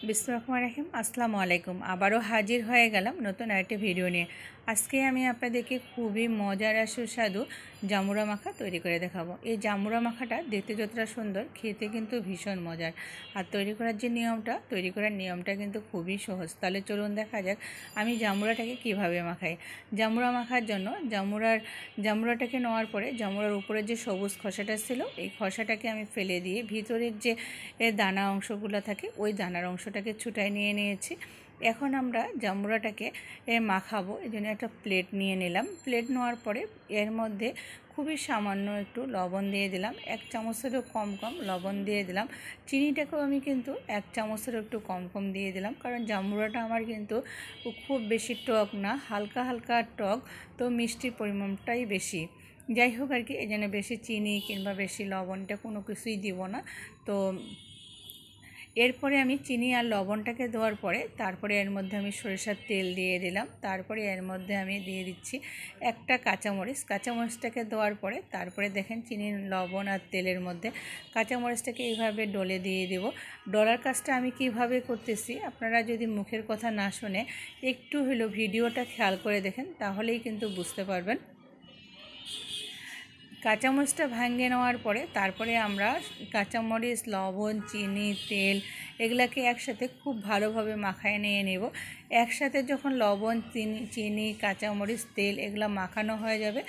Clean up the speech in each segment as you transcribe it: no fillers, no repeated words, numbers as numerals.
বিসমিল্লাহির আসসালামু আলাইকুম। আবারও হাজির হয়ে গেলাম নতুন আরেকটি ভিডিও নিয়ে। আজকে আমি আপনাদেরকে খুবই মজার আর সুস্বাদু জামুরা মাখা তৈরি করে দেখাবো। এই জামুরা মাখাটা দেখতে যতটা সুন্দর, খেতে কিন্তু ভীষণ মজার। আর তৈরি করার নিয়মটা কিন্তু খুবই সহজ। তাহলে চলুন দেখা যাক আমি জামুরাটাকে কিভাবে মাখাই। জামুরা মাখার জন্য জামুরাটাকে নেওয়ার পরে জামুরার উপরে যে সবুজ খোসাটা ছিল, এই খোসাটাকে আমি ফেলে দিয়ে ভিতরের যে দানা অংশগুলো থাকে ওই দানার অংশটাকে ছুটাই নিয়ে নিয়েছি। এখন আমরা জামুরাটাকে মাখাবো, এই জন্য একটা প্লেট নিয়ে নিলাম। প্লেট নেওয়ার পরে এর মধ্যে খুবই সামান্য একটু লবণ দিয়ে দিলাম, 1 চামচেরও কম লবণ দিয়ে দিলাম। চিনিটাকেও আমি কিন্তু 1 চামচেরও একটু কম দিয়ে দিলাম, কারণ জামুরাটা আমার কিন্তু খুব বেশি টক না, হালকা হালকা টক, তো মিষ্টির পরিমাণটাই বেশি। যাই হোক আর কি, এই জন্য বেশি চিনি কিংবা বেশি লবণটা কোনো কিছুই দিব না। তো এরপরে আমি চিনি আর লবণটাকে দেওয়ার পরে তারপরে এর মধ্যে আমি সরিষার তেল দিয়ে দিলাম। তারপরে এর মধ্যে আমি দিয়ে দিচ্ছি একটা কাঁচামরিচটাকে দেওয়ার পরে তারপরে দেখেন চিনি, লবণ আর তেলের মধ্যে কাঁচামরিচটাকে এইভাবে ডলে দিয়ে দেব। ডলার কাজটা আমি কিভাবে করতেছি, আপনারা যদি মুখের কথা না শুনে একটু হলেও ভিডিওটা খেয়াল করে দেখেন, তাহলেই কিন্তু বুঝতে পারবেন। কাঁচামরিচটা ভেঙে নেওয়ার পরে তারপরে আমরা কাঁচামরিচ, লবণ, চিনি, তেল এগুলাকে একসাথে খুব ভালোভাবে মাখায় নিয়ে নেব। একসাথে যখন লবণ, চিনি, কাঁচামরিচ, তেল এগুলো মাখানো হয়ে যাবে,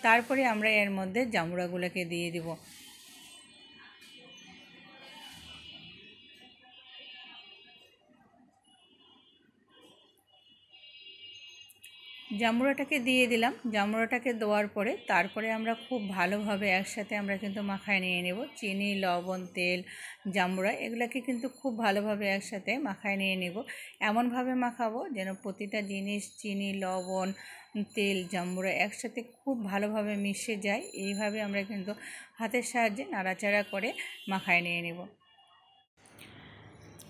তারপরে আমরা এর মধ্যে জামুরাগুলোকে দিয়ে দেব। জামুরাটাকে দিয়ে দিলাম। জামুরাটাকে দেওয়ার পরে তারপরে আমরা খুব ভালোভাবে একসাথে আমরা কিন্তু মাখায় নিয়ে নেব। চিনি, লবণ, তেল, জামুরা এগুলোকে কিন্তু খুব ভালোভাবে একসাথে মাখায় নিয়ে নেব। এমনভাবে মাখাবো যেন প্রতিটা জিনিস, চিনি, লবণ, তেল, জামুরা একসাথে খুব ভালোভাবে মিশে যায়। এইভাবে আমরা কিন্তু হাতের সাহায্যে নাড়াচাড়া করে মাখায় নিয়ে নেব।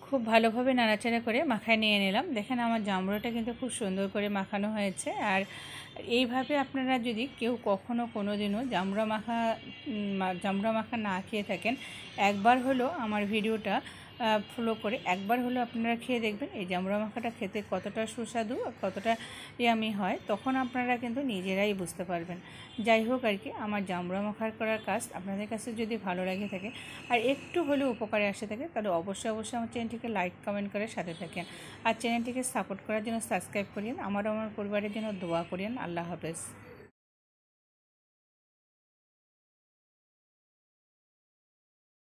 খুব ভালোভাবে নাড়াচাড়া করে মাখায় নিয়ে নিলাম। দেখেন আমার জামুরাটা কিন্তু খুব সুন্দর করে মাখানো হয়েছে। আর এইভাবে আপনারা যদি কেউ কখনো কোনো দিনও জামুরা মাখা না খেয়ে থাকেন, একবার হলো আমার ভিডিওটা ফলো করে একবার হলো আপনারা খেয়ে দেখবেন এই জামুরা মাখাটা খেতে কতটা সুস্বাদু আর কতটা ইয়ামি হয়, তখন আপনারা কিন্তু নিজেরাই বুঝতে পারবেন। যাই হোক আর কি, আমার জামুরা মাখার করার কাজ আপনাদের কাছে যদি ভালো লাগে থাকে আর একটু হলেও উপকারে আসে থাকে, তাহলে অবশ্যই আমার চ্যানেলটিকে লাইক, কমেন্ট করে সাথে থাকেন। আর চ্যানেলটিকে সাপোর্ট করার জন্য সাবস্ক্রাইব করিয়েন। আমার পরিবারের জন্য দোয়া করিয়েন। আল্লাহ হাফেজ।